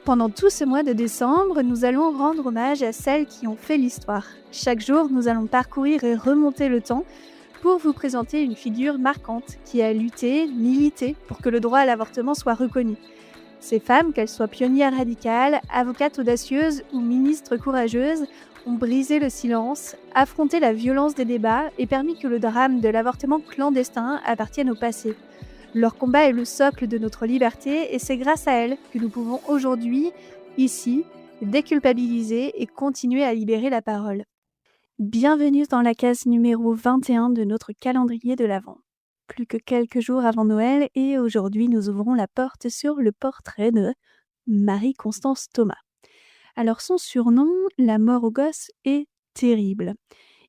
Pendant tout ce mois de décembre, nous allons rendre hommage à celles qui ont fait l'histoire. Chaque jour, nous allons parcourir et remonter le temps pour vous présenter une figure marquante qui a lutté, milité pour que le droit à l'avortement soit reconnu. Ces femmes, qu'elles soient pionnières radicales, avocates audacieuses ou ministres courageuses, ont brisé le silence, affronté la violence des débats et permis que le drame de l'avortement clandestin appartienne au passé. Leur combat est le socle de notre liberté et c'est grâce à elles que nous pouvons aujourd'hui, ici, déculpabiliser et continuer à libérer la parole. Bienvenue dans la case numéro 21 de notre calendrier de l'Avent. Plus que quelques jours avant Noël et aujourd'hui nous ouvrons la porte sur le portrait de Marie-Constance Thomas. Alors son surnom, la mort aux gosses, est terrible.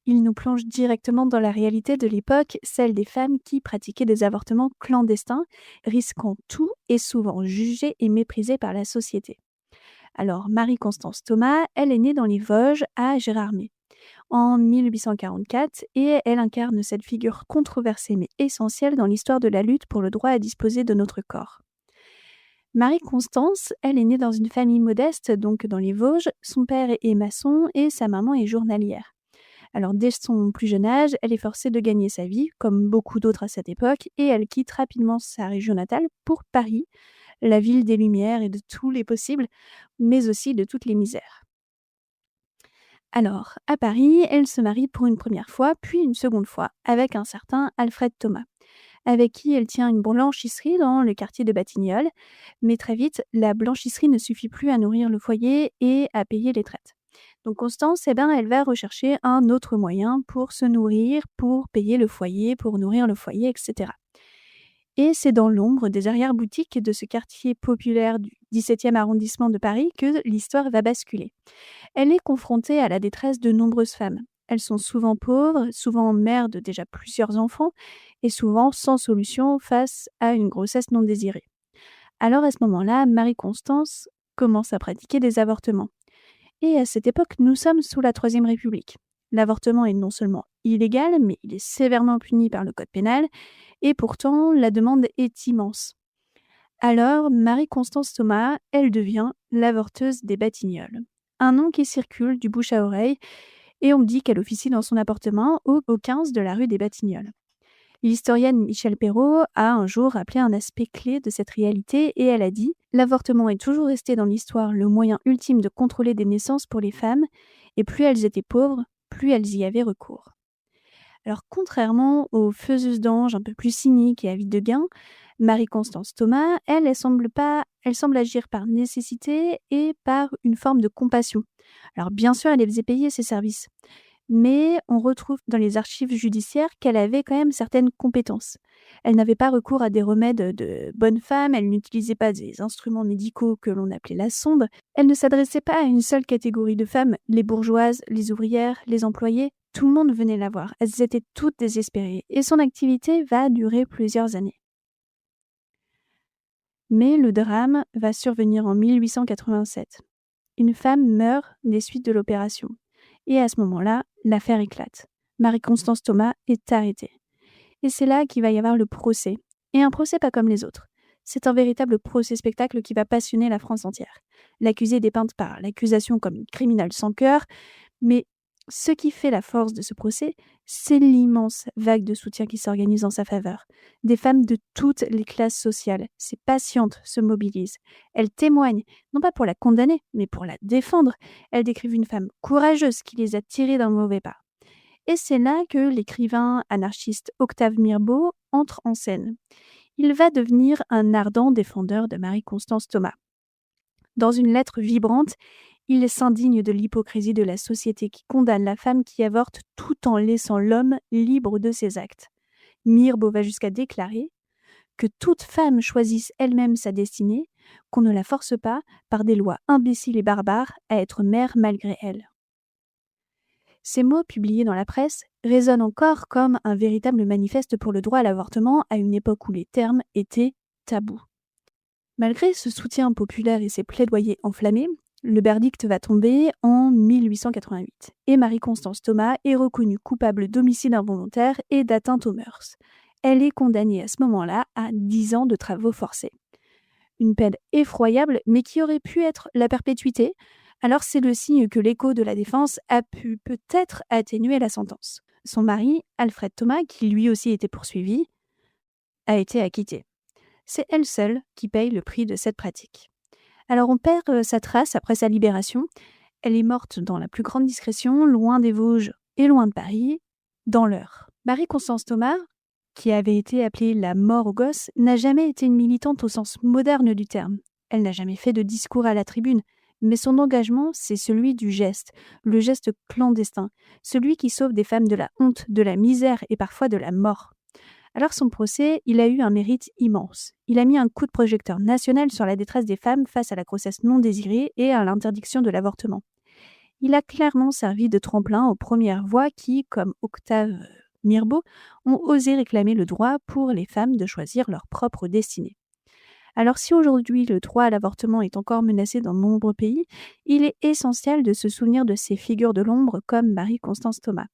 Il nous plonge directement dans la réalité de l'époque, celle des femmes qui pratiquaient des avortements clandestins, risquant tout et souvent jugées et méprisées par la société. Alors Marie-Constance Thomas, elle est née dans les Vosges à Gérardmer en 1844 et elle incarne cette figure controversée mais essentielle dans l'histoire de la lutte pour le droit à disposer de notre corps. Marie-Constance, elle est née dans une famille modeste, donc dans les Vosges. Son père est maçon et sa maman est journalière. Alors dès son plus jeune âge, elle est forcée de gagner sa vie, comme beaucoup d'autres à cette époque, et elle quitte rapidement sa région natale pour Paris, la ville des Lumières et de tous les possibles, mais aussi de toutes les misères. Alors, à Paris, elle se marie pour une première fois, puis une seconde fois, avec un certain Alfred Thomas, avec qui elle tient une blanchisserie dans le quartier de Batignolles, mais très vite, la blanchisserie ne suffit plus à nourrir le foyer et à payer les traites. Donc Constance, elle va rechercher un autre moyen pour se nourrir, pour payer le foyer, pour nourrir le foyer, etc. Et c'est dans l'ombre des arrière-boutiques de ce quartier populaire du 17e arrondissement de Paris que l'histoire va basculer. Elle est confrontée à la détresse de nombreuses femmes. Elles sont souvent pauvres, souvent mères de déjà plusieurs enfants et souvent sans solution face à une grossesse non désirée. Alors à ce moment-là, Marie-Constance commence à pratiquer des avortements. Et à cette époque, nous sommes sous la Troisième République. L'avortement est non seulement illégal, mais il est sévèrement puni par le Code pénal, et pourtant, la demande est immense. Alors, Marie-Constance Thomas, elle devient l'avorteuse des Batignolles. Un nom qui circule du bouche à oreille, et on me dit qu'elle officie dans son appartement au 15 de la rue des Batignolles. L'historienne Michèle Perrault a un jour rappelé un aspect clé de cette réalité et elle a dit « L'avortement est toujours resté dans l'histoire le moyen ultime de contrôler des naissances pour les femmes, et plus elles étaient pauvres, plus elles y avaient recours. » Alors contrairement aux faiseuses d'anges un peu plus cyniques et avides de gain, Marie-Constance Thomas, elle semble agir par nécessité et par une forme de compassion. Alors bien sûr, elle les faisait payer ses services. Mais on retrouve dans les archives judiciaires qu'elle avait quand même certaines compétences. Elle n'avait pas recours à des remèdes de bonne femme, elle n'utilisait pas des instruments médicaux que l'on appelait la sonde, elle ne s'adressait pas à une seule catégorie de femmes, les bourgeoises, les ouvrières, les employés, tout le monde venait la voir, elles étaient toutes désespérées, et son activité va durer plusieurs années. Mais le drame va survenir en 1887. Une femme meurt des suites de l'opération. Et à ce moment-là, l'affaire éclate. Marie-Constance Thomas est arrêtée. Et c'est là qu'il va y avoir le procès. Et un procès pas comme les autres. C'est un véritable procès-spectacle qui va passionner la France entière. L'accusée est dépeinte par l'accusation comme une criminelle sans cœur, mais ce qui fait la force de ce procès, c'est l'immense vague de soutien qui s'organise en sa faveur. Des femmes de toutes les classes sociales, ces patientes se mobilisent. Elles témoignent, non pas pour la condamner, mais pour la défendre. Elles décrivent une femme courageuse qui les a tirées d'un mauvais pas. Et c'est là que l'écrivain anarchiste Octave Mirbeau entre en scène. Il va devenir un ardent défendeur de Marie-Constance Thomas. Dans une lettre vibrante, il s'indigne de l'hypocrisie de la société qui condamne la femme qui avorte tout en laissant l'homme libre de ses actes. Mirbeau va jusqu'à déclarer que toute femme choisisse elle-même sa destinée, qu'on ne la force pas, par des lois imbéciles et barbares, à être mère malgré elle. Ces mots, publiés dans la presse, résonnent encore comme un véritable manifeste pour le droit à l'avortement à une époque où les termes étaient tabous. Malgré ce soutien populaire et ces plaidoyers enflammés, le verdict va tomber en 1888 et Marie-Constance Thomas est reconnue coupable d'homicide involontaire et d'atteinte aux mœurs. Elle est condamnée à ce moment-là à 10 ans de travaux forcés. Une peine effroyable, mais qui aurait pu être la perpétuité. Alors c'est le signe que l'écho de la défense a pu peut-être atténuer la sentence. Son mari, Alfred Thomas, qui lui aussi était poursuivi, a été acquitté. C'est elle seule qui paye le prix de cette pratique. Alors on perd sa trace après sa libération. Elle est morte dans la plus grande discrétion, loin des Vosges et loin de Paris, dans l'Eure. Marie-Constance Thomas, qui avait été appelée la mort aux gosses, n'a jamais été une militante au sens moderne du terme. Elle n'a jamais fait de discours à la tribune, mais son engagement, c'est celui du geste, le geste clandestin, celui qui sauve des femmes de la honte, de la misère et parfois de la mort. Alors son procès, il a eu un mérite immense. Il a mis un coup de projecteur national sur la détresse des femmes face à la grossesse non désirée et à l'interdiction de l'avortement. Il a clairement servi de tremplin aux premières voix qui, comme Octave Mirbeau, ont osé réclamer le droit pour les femmes de choisir leur propre destinée. Alors si aujourd'hui le droit à l'avortement est encore menacé dans de nombreux pays, il est essentiel de se souvenir de ces figures de l'ombre comme Marie-Constance Thomas.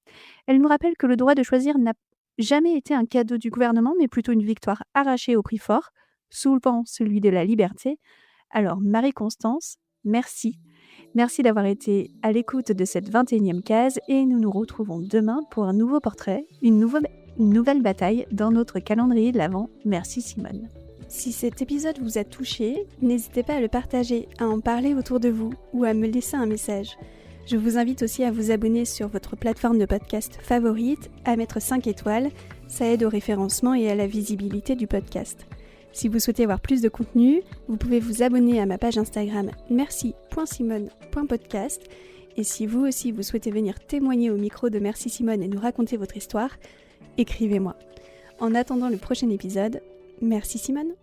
Elle nous rappelle que le droit de choisir n'a jamais été un cadeau du gouvernement, mais plutôt une victoire arrachée au prix fort, soulevant celui de la liberté. Alors Marie-Constance, merci. Merci d'avoir été à l'écoute de cette 21e case et nous nous retrouvons demain pour un nouveau portrait, une nouvelle bataille dans notre calendrier de l'Avent. Merci Simone. Si cet épisode vous a touché, n'hésitez pas à le partager, à en parler autour de vous ou à me laisser un message. Je vous invite aussi à vous abonner sur votre plateforme de podcast favorite, à mettre 5 étoiles, ça aide au référencement et à la visibilité du podcast. Si vous souhaitez avoir plus de contenu, vous pouvez vous abonner à ma page Instagram merci.simone.podcast et si vous aussi vous souhaitez venir témoigner au micro de Merci Simone et nous raconter votre histoire, écrivez-moi. En attendant le prochain épisode, merci Simone.